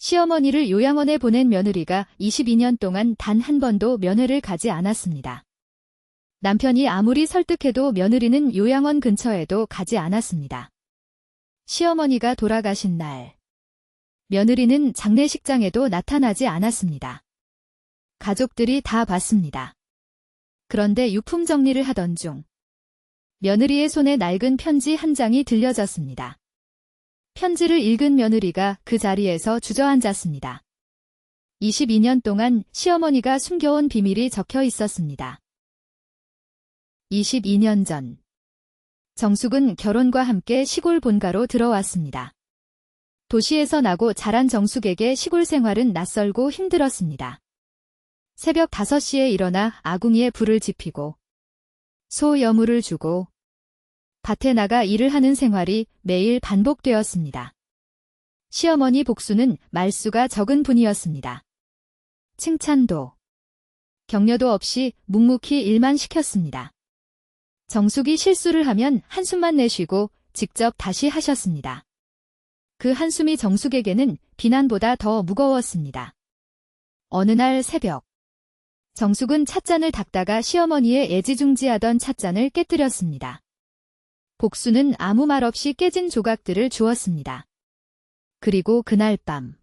시어머니를 요양원에 보낸 며느리가 22년 동안 단 한 번도 면회를 가지 않았습니다. 남편이 아무리 설득해도 며느리는 요양원 근처에도 가지 않았습니다. 시어머니가 돌아가신 날, 며느리는 장례식장에도 나타나지 않았습니다. 가족들이 다 봤습니다. 그런데 유품 정리를 하던 중 며느리의 손에 낡은 편지 한 장이 들려졌습니다. 편지를 읽은 며느리가 그 자리에서 주저앉았습니다. 22년 동안 시어머니가 숨겨온 비밀이 적혀 있었습니다. 22년 전, 정숙은 결혼과 함께 시골 본가로 들어왔습니다. 도시에서 나고 자란 정숙에게 시골 생활은 낯설고 힘들었습니다. 새벽 5시에 일어나 아궁이에 불을 지피고 소 여물을 주고 밭에 나가 일을 하는 생활이 매일 반복되었습니다. 시어머니 복수는 말수가 적은 분이었습니다. 칭찬도, 격려도 없이 묵묵히 일만 시켰습니다. 정숙이 실수를 하면 한숨만 내쉬고 직접 다시 하셨습니다. 그 한숨이 정숙에게는 비난보다 더 무거웠습니다. 어느 날 새벽, 정숙은 찻잔을 닦다가 시어머니의 애지중지하던 찻잔을 깨뜨렸습니다. 복수는 아무 말 없이 깨진 조각들을 주었습니다. 그리고 그날 밤,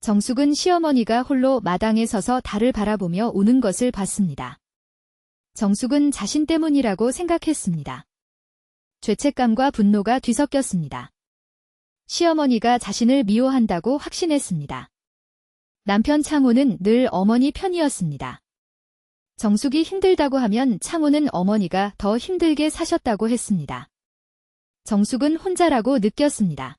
정숙은 시어머니가 홀로 마당에 서서 달을 바라보며 우는 것을 봤습니다. 정숙은 자신 때문이라고 생각했습니다. 죄책감과 분노가 뒤섞였습니다. 시어머니가 자신을 미워한다고 확신했습니다. 남편 창호는 늘 어머니 편이었습니다. 정숙이 힘들다고 하면 창호는 어머니가 더 힘들게 사셨다고 했습니다. 정숙은 혼자라고 느꼈습니다.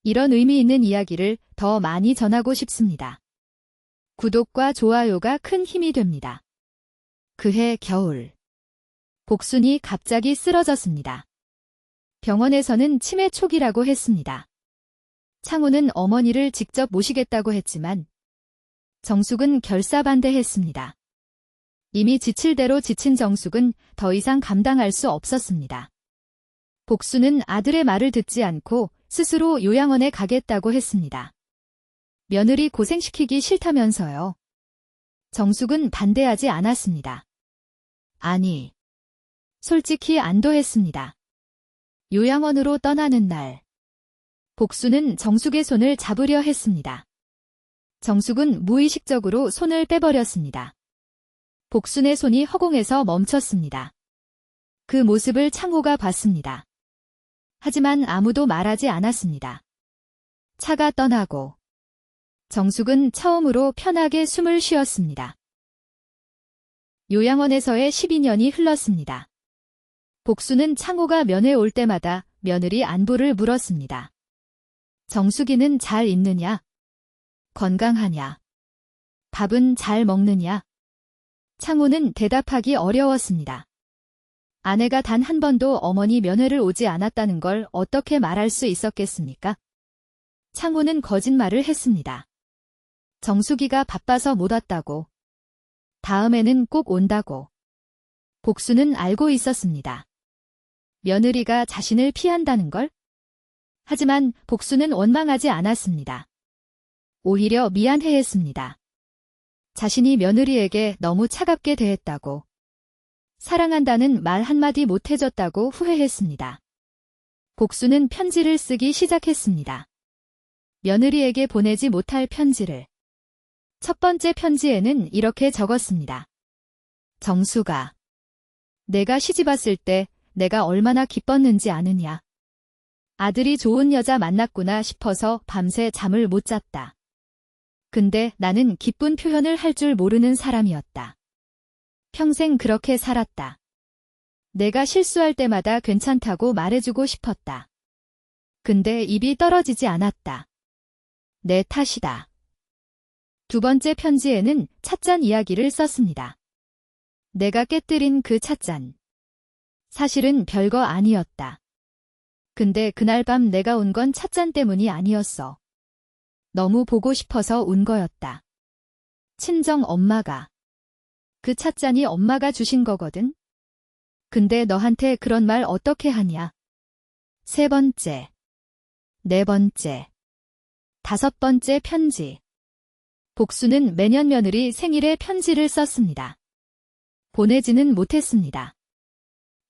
이런 의미 있는 이야기를 더 많이 전하고 싶습니다. 구독과 좋아요가 큰 힘이 됩니다. 그해 겨울, 복순이 갑자기 쓰러졌습니다. 병원에서는 치매 초기라고 했습니다. 창호는 어머니를 직접 모시겠다고 했지만 정숙은 결사반대했습니다. 이미 지칠 대로 지친 정숙은 더 이상 감당할 수 없었습니다. 복수는 아들의 말을 듣지 않고 스스로 요양원에 가겠다고 했습니다. 며느리 고생시키기 싫다면서요. 정숙은 반대하지 않았습니다. 아니, 솔직히 안도했습니다. 요양원으로 떠나는 날, 복수는 정숙의 손을 잡으려 했습니다. 정숙은 무의식적으로 손을 빼버렸습니다. 복순의 손이 허공에서 멈췄습니다. 그 모습을 창호가 봤습니다. 하지만 아무도 말하지 않았습니다. 차가 떠나고 정숙은 처음으로 편하게 숨을 쉬었습니다. 요양원에서의 12년이 흘렀습니다. 복수는 창호가 면회 올 때마다 며느리 안부를 물었습니다. 정숙이는 잘 있느냐? 건강하냐? 밥은 잘 먹느냐? 창호는 대답하기 어려웠습니다. 아내가 단 한 번도 어머니 면회를 오지 않았다는 걸 어떻게 말할 수 있었겠습니까? 창호는 거짓말을 했습니다. 정숙이가 바빠서 못 왔다고. 다음에는 꼭 온다고. 복수는 알고 있었습니다. 며느리가 자신을 피한다는 걸? 하지만 복수는 원망하지 않았습니다. 오히려 미안해했습니다. 자신이 며느리에게 너무 차갑게 대했다고, 사랑한다는 말 한마디 못해줬다고 후회했습니다. 복수는 편지를 쓰기 시작했습니다. 며느리에게 보내지 못할 편지를. 첫 번째 편지에는 이렇게 적었습니다. 정수가, 내가 시집왔을 때 내가 얼마나 기뻤는지 아느냐. 아들이 좋은 여자 만났구나 싶어서 밤새 잠을 못 잤다. 근데 나는 기쁜 표현을 할 줄 모르는 사람이었다. 평생 그렇게 살았다. 내가 실수할 때마다 괜찮다고 말해주고 싶었다. 근데 입이 떨어지지 않았다. 내 탓이다. 두 번째 편지에는 찻잔 이야기를 썼습니다. 내가 깨뜨린 그 찻잔. 사실은 별거 아니었다. 근데 그날 밤 내가 운 건 찻잔 때문이 아니었어. 너무 보고 싶어서 운 거였다. 친정 엄마가. 그 찻잔이 엄마가 주신 거거든. 근데 너한테 그런 말 어떻게 하냐. 세 번째. 네 번째. 5번째 편지. 복수는 매년 며느리 생일에 편지를 썼습니다. 보내지는 못했습니다.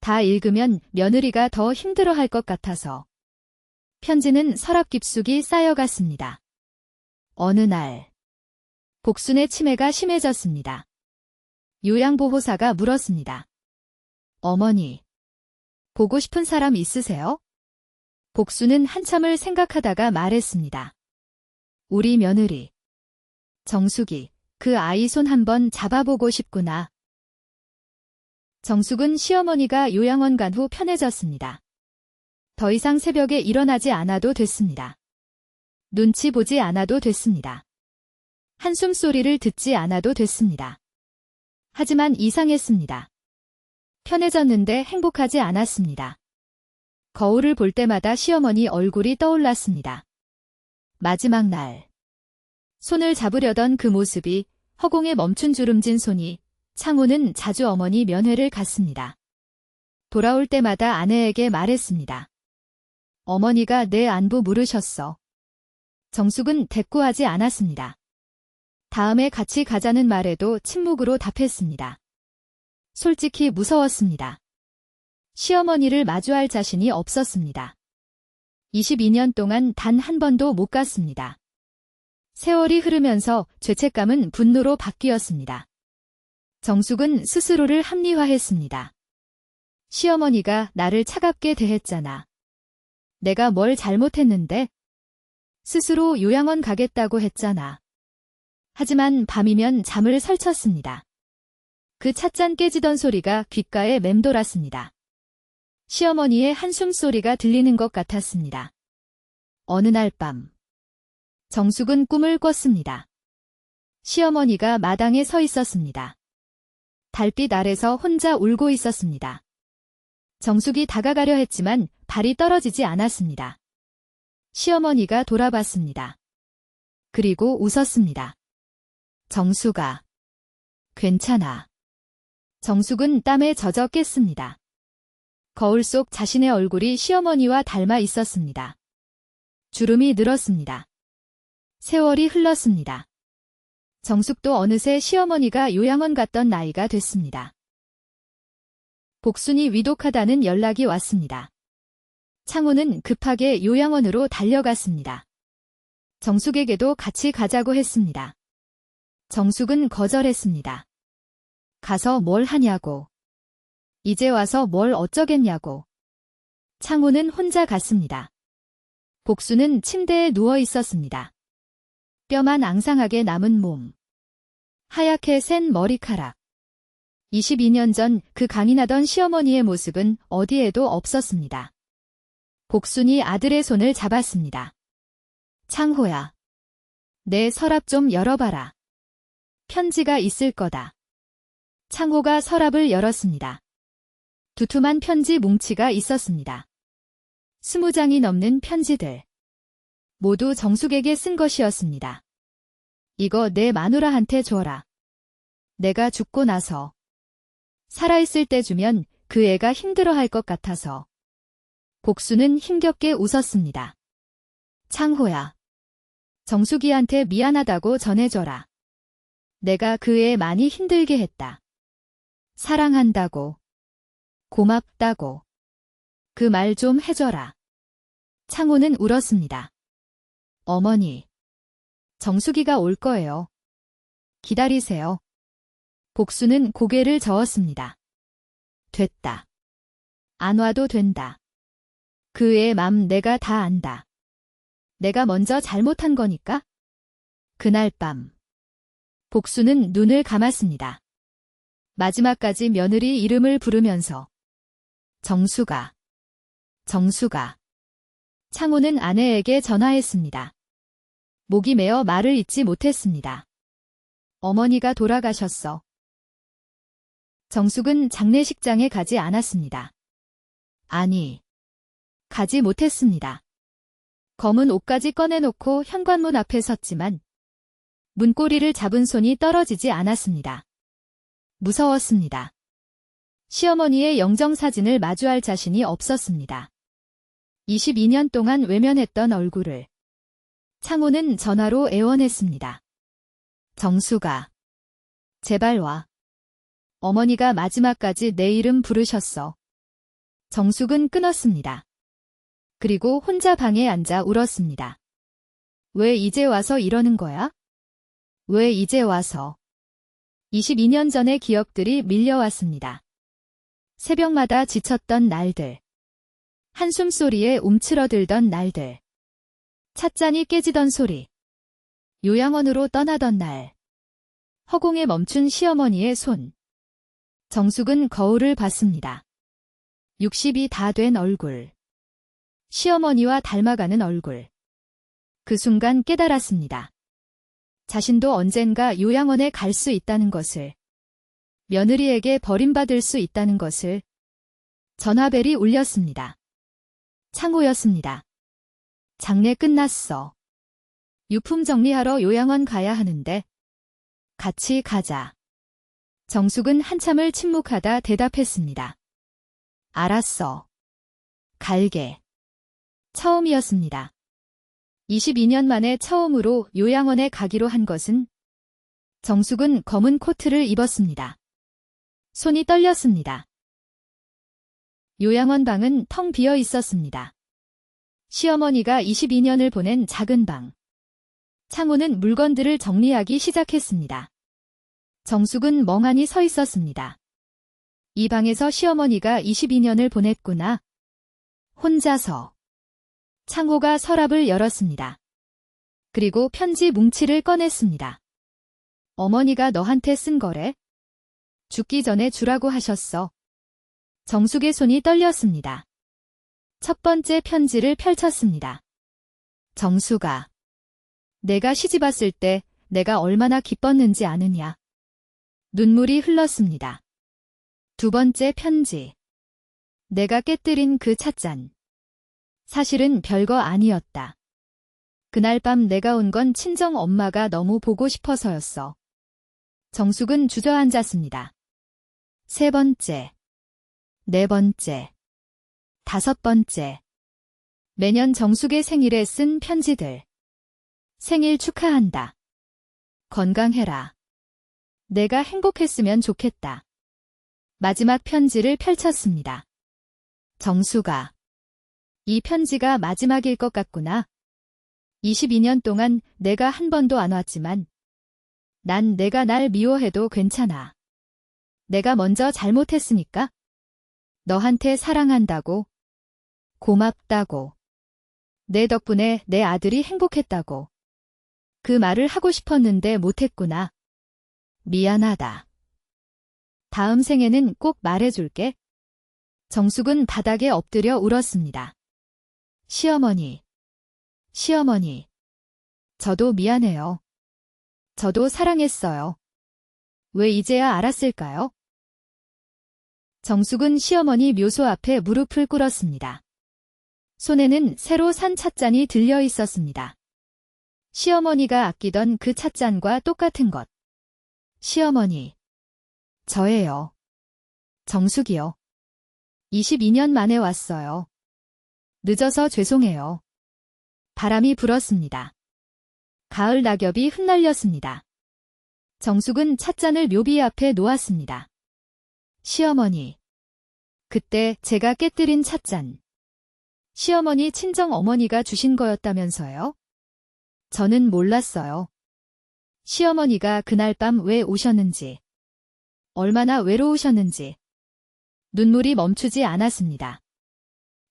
다 읽으면 며느리가 더 힘들어할 것 같아서. 편지는 서랍 깊숙이 쌓여갔습니다. 어느 날, 복순의 치매가 심해졌습니다. 요양보호사가 물었습니다. 어머니, 보고 싶은 사람 있으세요? 복수는 한참을 생각하다가 말했습니다. 우리 며느리. 정숙이, 그 아이 손 한번 잡아보고 싶구나. 정숙은 시어머니가 요양원 간 후 편해졌습니다. 더 이상 새벽에 일어나지 않아도 됐습니다. 눈치 보지 않아도 됐습니다. 한숨 소리를 듣지 않아도 됐습니다. 하지만 이상했습니다. 편해졌는데 행복하지 않았습니다. 거울을 볼 때마다 시어머니 얼굴이 떠올랐습니다. 마지막 날. 손을 잡으려던 그 모습이 허공에 멈춘 주름진 손이 창호는 자주 어머니 면회를 갔습니다. 돌아올 때마다 아내에게 말했습니다. 어머니가 내 안부 물으셨어. 정숙은 대꾸하지 않았습니다. 다음에 같이 가자는 말에도 침묵으로 답했습니다. 솔직히 무서웠습니다. 시어머니를 마주할 자신이 없었습니다. 22년 동안 단 한 번도 못 갔습니다. 세월이 흐르면서 죄책감은 분노로 바뀌었습니다. 정숙은 스스로를 합리화했습니다. 시어머니가 나를 차갑게 대했잖아. 내가 뭘 잘못했는데? 스스로 요양원 가겠다고 했잖아. 하지만 밤이면 잠을 설쳤습니다. 그 찻잔 깨지던 소리가 귓가에 맴돌았습니다. 시어머니의 한숨 소리가 들리는 것 같았습니다. 어느 날 밤, 정숙은 꿈을 꿨습니다. 시어머니가 마당에 서 있었습니다. 달빛 아래서 혼자 울고 있었습니다. 정숙이 다가가려 했지만 발이 떨어지지 않았습니다. 시어머니가 돌아봤습니다. 그리고 웃었습니다. 정숙아, 괜찮아. 정숙은 땀에 젖어 깼습니다. 거울 속 자신의 얼굴이 시어머니와 닮아 있었습니다. 주름이 늘었습니다. 세월이 흘렀습니다. 정숙도 어느새 시어머니가 요양원 갔던 나이가 됐습니다. 복순이 위독하다는 연락이 왔습니다. 창호는 급하게 요양원으로 달려갔습니다. 정숙에게도 같이 가자고 했습니다. 정숙은 거절했습니다. 가서 뭘 하냐고. 이제 와서 뭘 어쩌겠냐고. 창호는 혼자 갔습니다. 복수는 침대에 누워 있었습니다. 뼈만 앙상하게 남은 몸. 하얗게 센 머리카락. 22년 전 그 강인하던 시어머니의 모습은 어디에도 없었습니다. 복순이 아들의 손을 잡았습니다. 창호야. 내 서랍 좀 열어봐라. 편지가 있을 거다. 창호가 서랍을 열었습니다. 두툼한 편지 뭉치가 있었습니다. 20장이 넘는 편지들. 모두 정숙에게 쓴 것이었습니다. 이거 내 마누라한테 줘라. 내가 죽고 나서. 살아있을 때 주면 그 애가 힘들어할 것 같아서. 복수는 힘겹게 웃었습니다. 창호야. 정숙이한테 미안하다고 전해줘라. 내가 그 애 많이 힘들게 했다. 사랑한다고. 고맙다고. 그 말 좀 해줘라. 창호는 울었습니다. 어머니. 정숙이가 올 거예요. 기다리세요. 복수는 고개를 저었습니다. 됐다. 안 와도 된다. 그 애 맘 내가 다 안다. 내가 먼저 잘못한 거니까? 그날 밤. 복수는 눈을 감았습니다. 마지막까지 며느리 이름을 부르면서 정수가, 정수가. 창호는 아내에게 전화했습니다. 목이 메어 말을 잇지 못했습니다. 어머니가 돌아가셨어. 정숙은 장례식장에 가지 않았습니다. 아니, 가지 못했습니다. 검은 옷까지 꺼내놓고 현관문 앞에 섰지만 문고리를 잡은 손이 떨어지지 않았습니다. 무서웠습니다. 시어머니의 영정사진을 마주할 자신이 없었습니다. 22년 동안 외면했던 얼굴을 창호는 전화로 애원했습니다. 정수가. 제발 와. 어머니가 마지막까지 내 이름 부르셨어. 정숙은 끊었습니다. 그리고 혼자 방에 앉아 울었습니다. 왜 이제 와서 이러는 거야? 왜 이제 와서? 22년 전의 기억들이 밀려왔습니다. 새벽마다 지쳤던 날들. 한숨 소리에 움츠러들던 날들. 찻잔이 깨지던 소리. 요양원으로 떠나던 날. 허공에 멈춘 시어머니의 손. 정숙은 거울을 봤습니다. 60이 다 된 얼굴. 시어머니와 닮아가는 얼굴. 그 순간 깨달았습니다. 자신도 언젠가 요양원에 갈 수 있다는 것을. 며느리에게 버림받을 수 있다는 것을. 전화벨이 울렸습니다. 창호였습니다. 장례 끝났어. 유품 정리하러 요양원 가야 하는데. 같이 가자. 정숙은 한참을 침묵하다 대답했습니다. 알았어. 갈게. 처음이었습니다. 22년 만에 처음으로 요양원에 가기로 한 것은 정숙은 검은 코트를 입었습니다. 손이 떨렸습니다. 요양원 방은 텅 비어 있었습니다. 시어머니가 22년을 보낸 작은 방. 창호는 물건들을 정리하기 시작했습니다. 정숙은 멍하니 서 있었습니다. 이 방에서 시어머니가 22년을 보냈구나. 혼자서. 창호가 서랍을 열었습니다. 그리고 편지 뭉치를 꺼냈습니다. 어머니가 너한테 쓴 거래? 죽기 전에 주라고 하셨어. 정숙의 손이 떨렸습니다. 첫 번째 편지를 펼쳤습니다. 정숙아. 내가 시집 왔을 때 내가 얼마나 기뻤는지 아느냐. 눈물이 흘렀습니다. 두 번째 편지. 내가 깨뜨린 그 찻잔. 사실은 별거 아니었다. 그날 밤 내가 온 건 친정 엄마가 너무 보고 싶어서였어. 정숙은 주저앉았습니다. 세 번째. 네 번째. 다섯 번째. 매년 정숙의 생일에 쓴 편지들. 생일 축하한다. 건강해라. 내가 행복했으면 좋겠다. 마지막 편지를 펼쳤습니다. 정숙아. 이 편지가 마지막일 것 같구나. 22년 동안 내가 한 번도 안 왔지만 난 내가 날 미워해도 괜찮아. 내가 먼저 잘못했으니까. 너한테 사랑한다고. 고맙다고. 내 덕분에 내 아들이 행복했다고. 그 말을 하고 싶었는데 못했구나. 미안하다. 다음 생에는 꼭 말해줄게. 정숙은 바닥에 엎드려 울었습니다. 시어머니. 시어머니. 저도 미안해요. 저도 사랑했어요. 왜 이제야 알았을까요? 정숙은 시어머니 묘소 앞에 무릎을 꿇었습니다. 손에는 새로 산 찻잔이 들려 있었습니다. 시어머니가 아끼던 그 찻잔과 똑같은 것. 시어머니. 저예요. 정숙이요. 22년 만에 왔어요. 늦어서 죄송해요. 바람이 불었습니다. 가을 낙엽이 흩날렸습니다. 정숙은 찻잔을 묘비 앞에 놓았습니다. 시어머니. 그때 제가 깨뜨린 찻잔. 시어머니 친정 어머니가 주신 거였다면서요? 저는 몰랐어요. 시어머니가 그날 밤 왜 오셨는지, 얼마나 외로우셨는지. 눈물이 멈추지 않았습니다.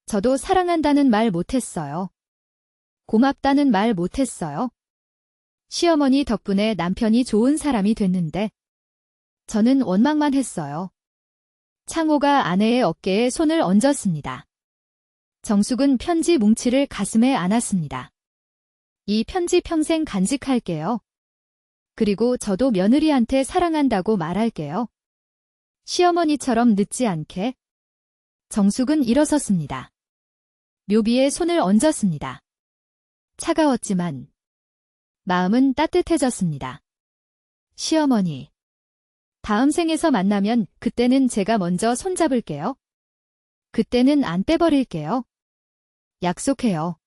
저도 사랑한다는 말 못했어요. 고맙다는 말 못했어요. 시어머니 덕분에 남편이 좋은 사람이 됐는데 저는 원망만 했어요. 창호가 아내의 어깨에 손을 얹었습니다. 정숙은 편지 뭉치를 가슴에 안았습니다. 이 편지 평생 간직할게요. 그리고 저도 며느리한테 사랑한다고 말할게요. 시어머니처럼 늦지 않게. 정숙은 일어섰습니다. 묘비에 손을 얹었습니다. 차가웠지만 마음은 따뜻해졌습니다. 시어머니. 다음 생에서 만나면 그때는 제가 먼저 손잡을게요. 그때는 안 빼버릴게요. 약속해요.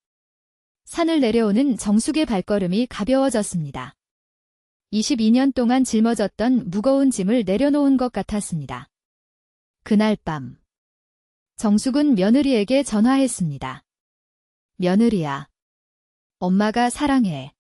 산을 내려오는 정숙의 발걸음이 가벼워졌습니다. 22년 동안 짊어졌던 무거운 짐을 내려놓은 것 같았습니다. 그날 밤, 정숙은 며느리에게 전화했습니다. 며느리야, 엄마가 사랑해.